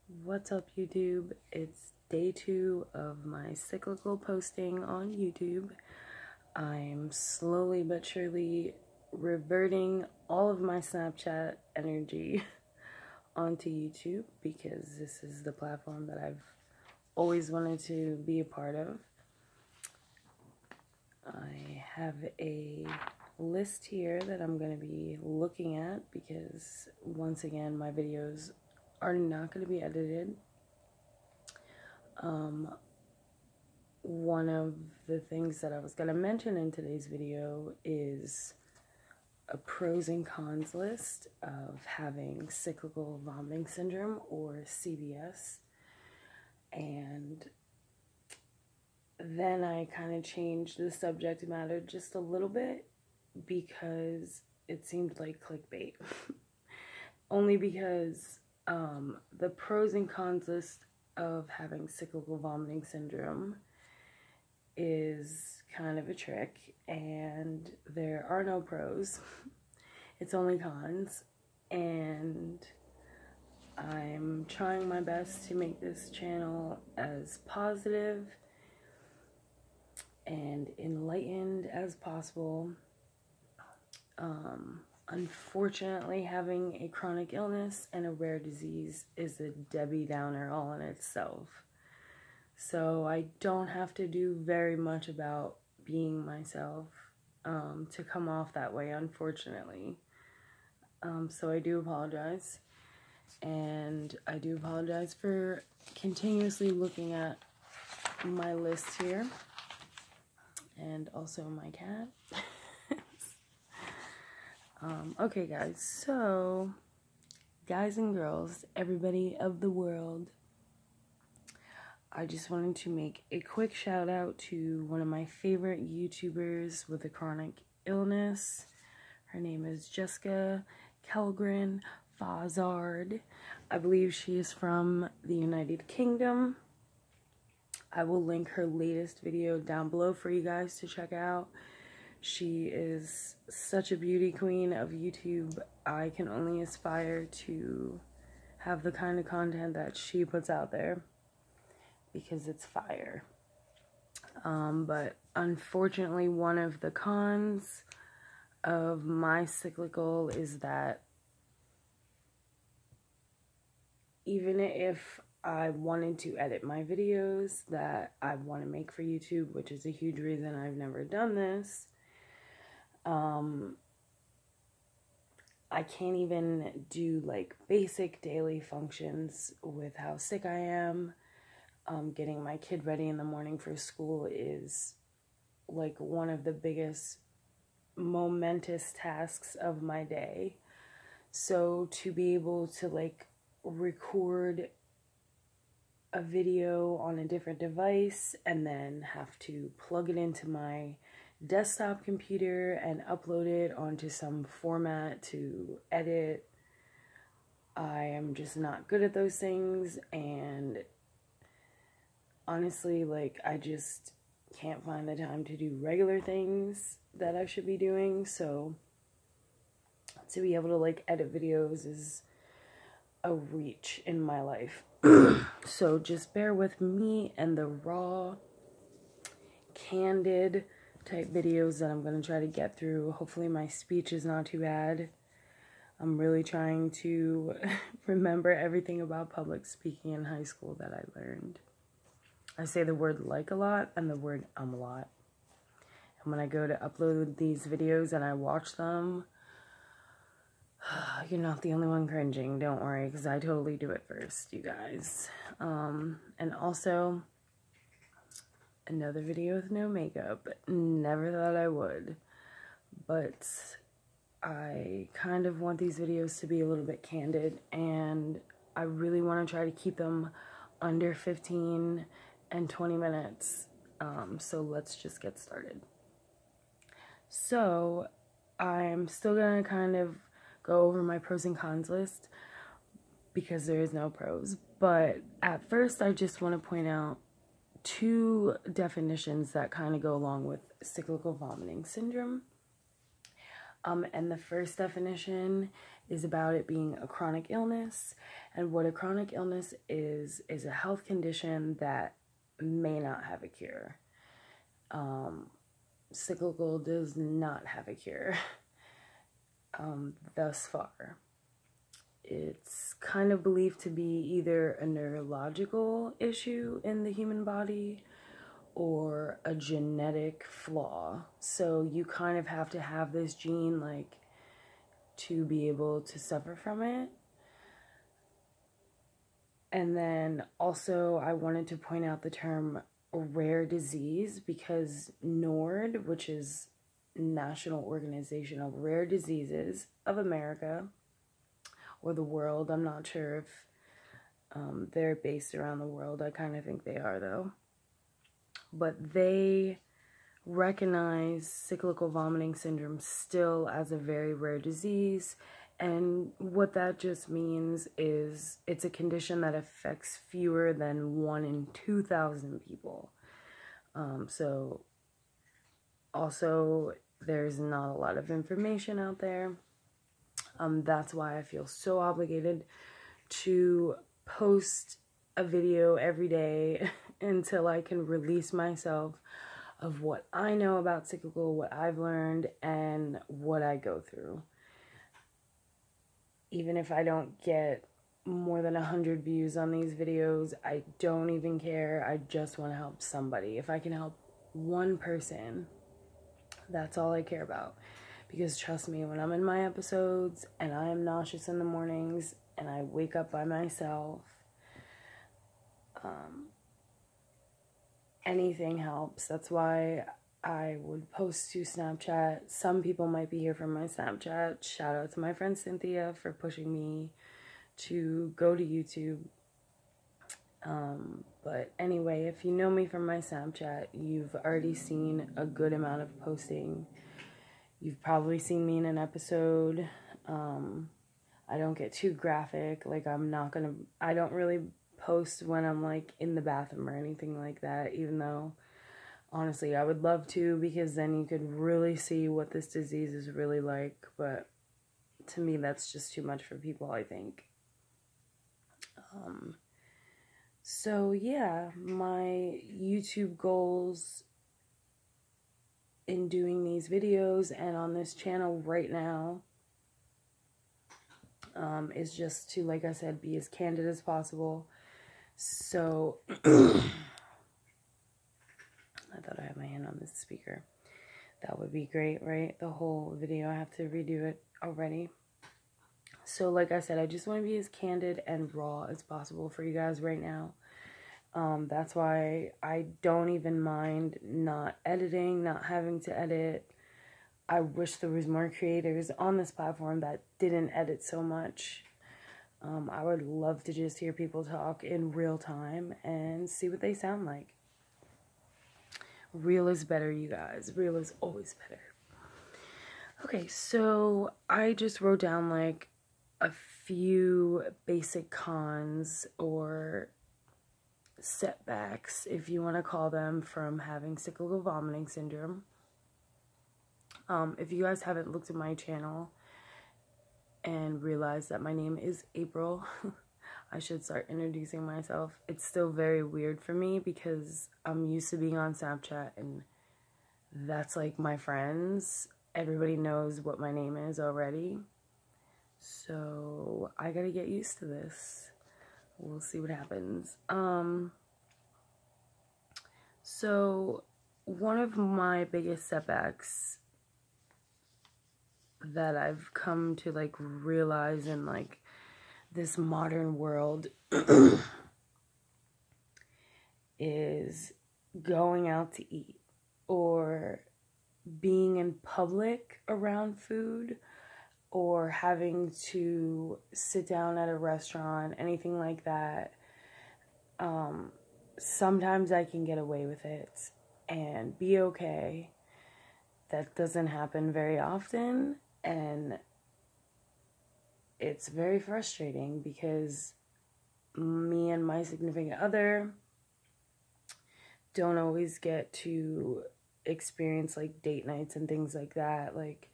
What's up, YouTube? It's day 2 of my cyclical posting on YouTube. I'm slowly but surely reverting all of my Snapchat energy onto YouTube because this is the platform that I've always wanted to be a part of. I have a list here that I'm going to be looking at because, once again, my videos are not going to be edited. One of the things that I was going to mention in today's video is a pros and cons list of having cyclical vomiting syndrome, or CVS. And then I kind of changed the subject matter just a little bit because it seemed like clickbait. Only because the pros and cons list of having cyclical vomiting syndrome is kind of a trick, and there are no pros. It's only cons, and I'm trying my best to make this channel as positive and enlightened as possible. Unfortunately, having a chronic illness and a rare disease is a Debbie Downer all in itself. So I don't have to do very much about being myself to come off that way, unfortunately. So I do apologize. And I do apologize for continuously looking at my list here. And also my cat. Okay, guys, so guys and girls, everybody of the world, I just wanted to make a quick shout out to one of my favorite YouTubers with a chronic illness. Her name is Jessica Kellgren Fazard. I believe she is from the United Kingdom. I will link her latest video down below for you guys to check out. She is such a beauty queen of YouTube. I can only aspire to have the kind of content that she puts out there because it's fire. But unfortunately, one of the cons of my cyclical is that even if I wanted to edit my videos that I want to make for YouTube, which is a huge reason I've never done this, I can't even do like basic daily functions with how sick I am. Getting my kid ready in the morning for school is like one of the biggest momentous tasks of my day. So to be able to like record a video on a different device and then have to plug it into my desktop computer and upload it onto some format to edit, I am just not good at those things, and honestly, like, I just can't find the time to do regular things that I should be doing. So to be able to like edit videos is a reach in my life. So just bear with me and the raw, candid type videos that I'm going to try to get through. Hopefully my speech is not too bad. I'm really trying to remember everything about public speaking in high school that I learned. I say the word like a lot and the word a lot. And when I go to upload these videos and I watch them, you're not the only one cringing, don't worry, because I totally do it first, you guys. And also, another video with no makeup. Never thought I would, but I kind of want these videos to be a little bit candid, and I really want to try to keep them under 15 and 20 minutes. So let's just get started. So I'm still gonna kind of go over my pros and cons list because there is no pros, but at first I just want to point out 2 definitions that kind of go along with cyclical vomiting syndrome. And the first definition is about it being a chronic illness. And what a chronic illness is a health condition that may not have a cure. Cyclical does not have a cure thus far. It's kind of believed to be either a neurological issue in the human body or a genetic flaw. So you kind of have to have this gene, like, to be able to suffer from it. And then also I wanted to point out the term rare disease, because NORD, which is National Organization of Rare Diseases of America, or the world, I'm not sure if they're based around the world. I kind of think they are, though. But they recognize cyclical vomiting syndrome still as a very rare disease. And what that just means is it's a condition that affects fewer than 1 in 2,000 people. So also there's not a lot of information out there. That's why I feel so obligated to post a video every day until I can release myself of what I know about cyclical, what I've learned, and what I go through. Even if I don't get more than 100 views on these videos, I don't even care. I just want to help somebody. If I can help one person, that's all I care about. Because trust me, when I'm in my episodes and I am nauseous in the mornings and I wake up by myself, anything helps. That's why I would post to Snapchat. Some people might be here from my Snapchat. Shout out to my friend Cynthia for pushing me to go to YouTube. But anyway, if you know me from my Snapchat, you've already seen a good amount of posting. You've probably seen me in an episode. I don't get too graphic. Like, I don't really post when I'm, like, in the bathroom or anything like that, even though, honestly, I would love to, because then you could really see what this disease is really like. But to me, that's just too much for people, I think. So yeah, my YouTube goals in doing these videos and on this channel right now is just to, like I said, be as candid as possible. So I thought I had my hand on this speaker. That would be great, right? The whole video, I have to redo it already. So like I said, I just want to be as candid and raw as possible for you guys right now. That's why I don't even mind not editing, not having to edit. I wish there was more creators on this platform that didn't edit so much. I would love to just hear people talk in real time and see what they sound like. Real is better, you guys. Real is always better. Okay, so I just wrote down like a few basic cons or setbacks, if you want to call them, from having cyclical vomiting syndrome. If you guys haven't looked at my channel and realized that my name is April, I should start introducing myself. It's still very weird for me because I'm used to being on Snapchat and that's like my friends. Everybody knows what my name is already. So I gotta get used to this. We'll see what happens. So one of my biggest setbacks that I've come to like realize in like this modern world is going out to eat or being in public around food or having to sit down at a restaurant, anything like that. Sometimes I can get away with it and be okay. That doesn't happen very often, and it's very frustrating because me and my significant other don't always get to experience like date nights and things like that. Like,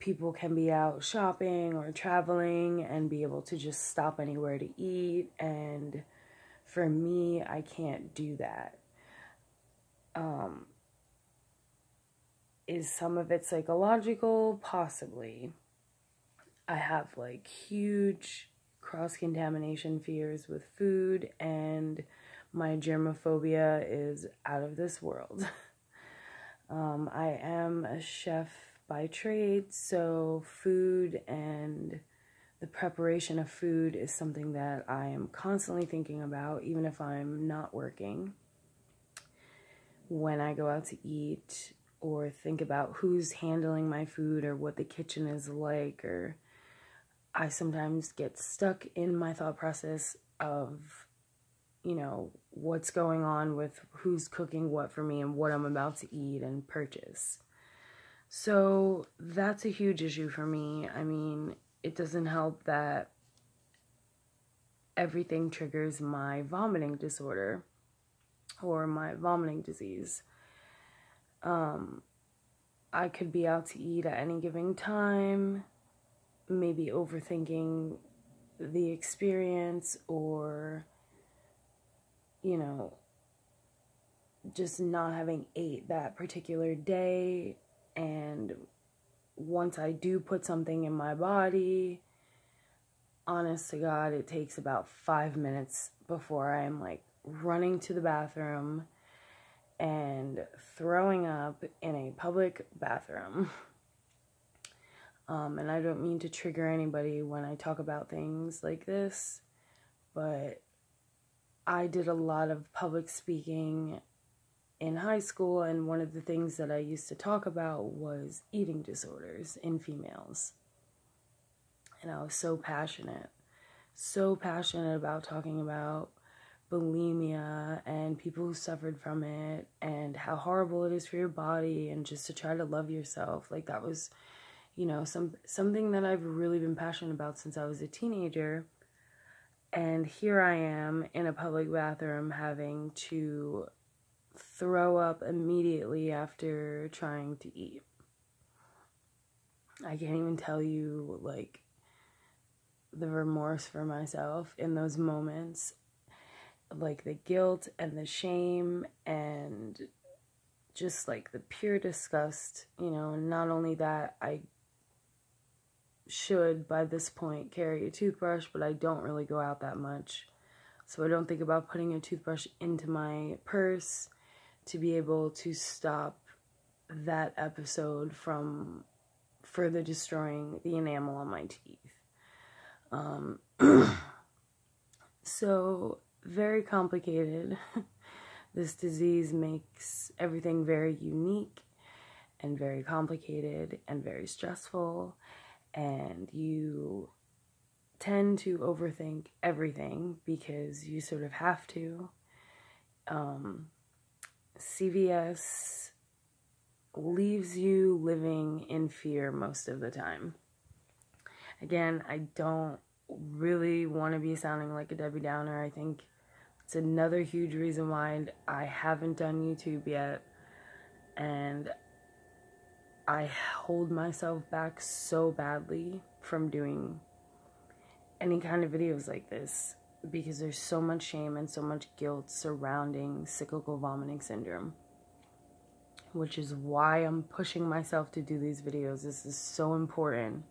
people can be out shopping or traveling and be able to just stop anywhere to eat, and for me, I can't do that. Is some of it psychological? Possibly. I have like huge cross-contamination fears with food, and my germophobia is out of this world. I am a chef by trade, so food and the preparation of food is something that I am constantly thinking about, even if I'm not working. When I go out to eat, or think about who's handling my food or what the kitchen is like, or I sometimes get stuck in my thought process of, you know, what's going on with who's cooking what for me and what I'm about to eat and purchase. So that's a huge issue for me. I mean, it doesn't help that everything triggers my vomiting disorder or my vomiting disease. I could be out to eat at any given time, maybe overthinking the experience, or, you know, just not having ate that particular day. And once I do put something in my body, honest to God, it takes about 5 minutes before I'm like running to the bathroom and throwing up in a public bathroom. And I don't mean to trigger anybody when I talk about things like this, but I did a lot of public speaking in high school, and one of the things that I used to talk about was eating disorders in females. And I was so passionate about talking about bulimia and people who suffered from it and how horrible it is for your body, and just to try to love yourself. Like, that was, you know, something that I've really been passionate about since I was a teenager. And here I am in a public bathroom having to throw up immediately after trying to eat. I can't even tell you, like, the remorse for myself in those moments. Like, the guilt and the shame and just, like, the pure disgust, you know. And not only that, I should, by this point, carry a toothbrush, but I don't really go out that much. So I don't think about putting a toothbrush into my purse to be able to stop that episode from further destroying the enamel on my teeth. So, very complicated. This disease makes everything very unique and very complicated and very stressful, and you tend to overthink everything because you sort of have to. CVS leaves you living in fear most of the time. Again, I don't really want to be sounding like a Debbie Downer. I think it's another huge reason why I haven't done YouTube yet, and I hold myself back so badly from doing any kind of videos like this because there's so much shame and so much guilt surrounding cyclical vomiting syndrome, which is why I'm pushing myself to do these videos. This is so important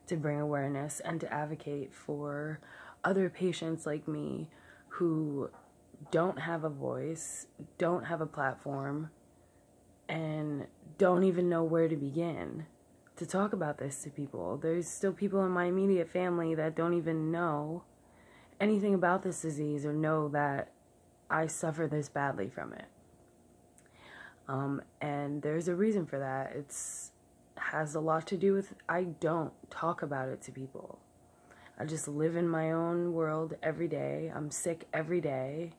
to bring awareness and to advocate for other patients like me who don't have a voice, don't have a platform, and don't even know where to begin to talk about this to people. There's still people in my immediate family that don't even know anything about this disease or know that I suffer this badly from it. And there's a reason for that. It's has a lot to do with I don't talk about it to people. I just live in my own world every day. I'm sick every day.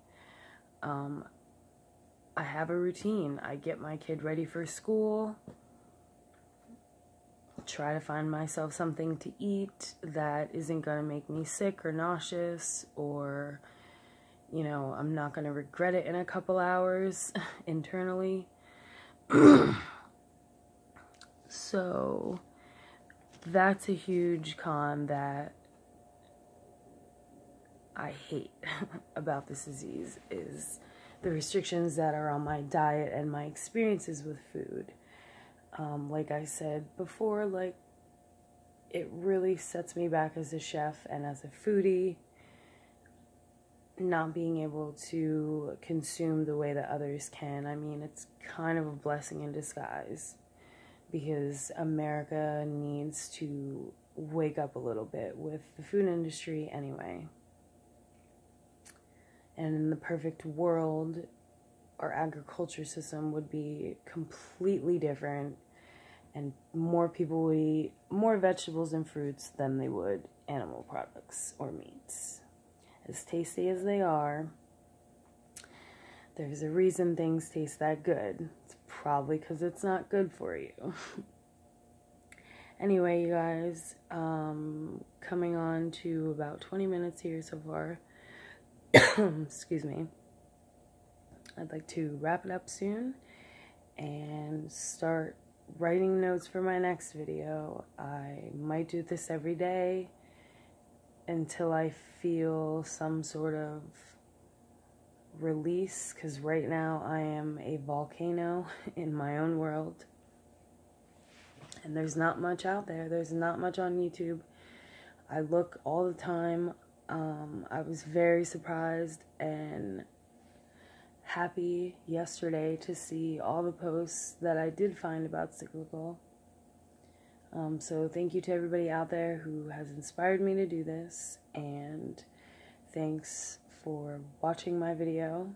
I have a routine. I get my kid ready for school, try to find myself something to eat that isn't going to make me sick or nauseous, or, you know, I'm not going to regret it in a couple hours internally. So that's a huge con that I hate about this disease, is the restrictions that are on my diet and my experiences with food. Like I said before, like, it really sets me back as a chef and as a foodie, not being able to consume the way that others can. I mean, it's kind of a blessing in disguise, because America needs to wake up a little bit with the food industry anyway. And in the perfect world, our agriculture system would be completely different, and more people would eat more vegetables and fruits than they would animal products or meats. As tasty as they are, there's a reason things taste that good. It's probably because it's not good for you. Anyway, you guys, coming on to about 20 minutes here so far. Excuse me. I'd like to wrap it up soon and start writing notes for my next video. I might do this every day until I feel some sort of release, because right now I am a volcano in my own world, and there's not much out there. There's not much on YouTube. I look all the time. I was very surprised and happy yesterday to see all the posts that I did find about Cyclical. So thank you to everybody out there who has inspired me to do this, and thanks for watching my video.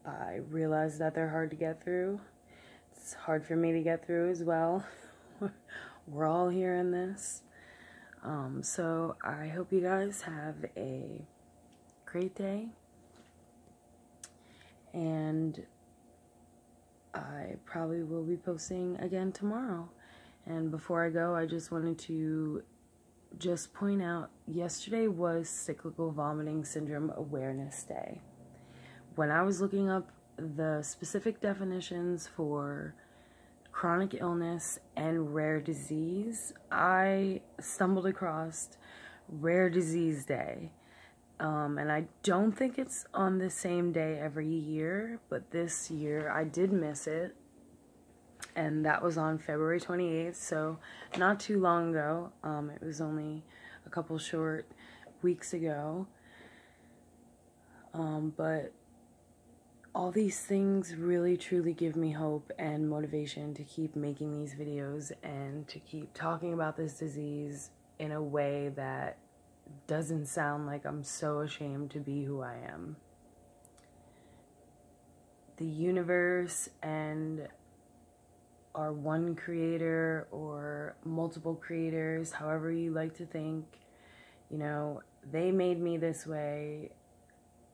I realize that they're hard to get through. It's hard for me to get through as well. We're all here in this. So I hope you guys have a great day, and I probably will be posting again tomorrow. And before I go, I just wanted to point out, yesterday was Cyclical Vomiting Syndrome Awareness Day. When I was looking up the specific definitions for chronic illness and rare disease, I stumbled across Rare Disease Day. And I don't think it's on the same day every year, but this year I did miss it. And that was on February 28th, so not too long ago. It was only a couple short weeks ago. But all these things really truly give me hope and motivation to keep making these videos and to keep talking about this disease in a way that doesn't sound like I'm so ashamed to be who I am. The universe and our one creator or multiple creators, however you like to think, you know, they made me this way.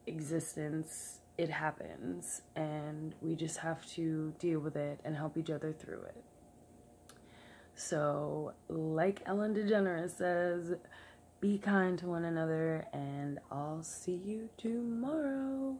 Existence, it happens, and we just have to deal with it and help each other through it. So, like Ellen DeGeneres says, be kind to one another, and I'll see you tomorrow.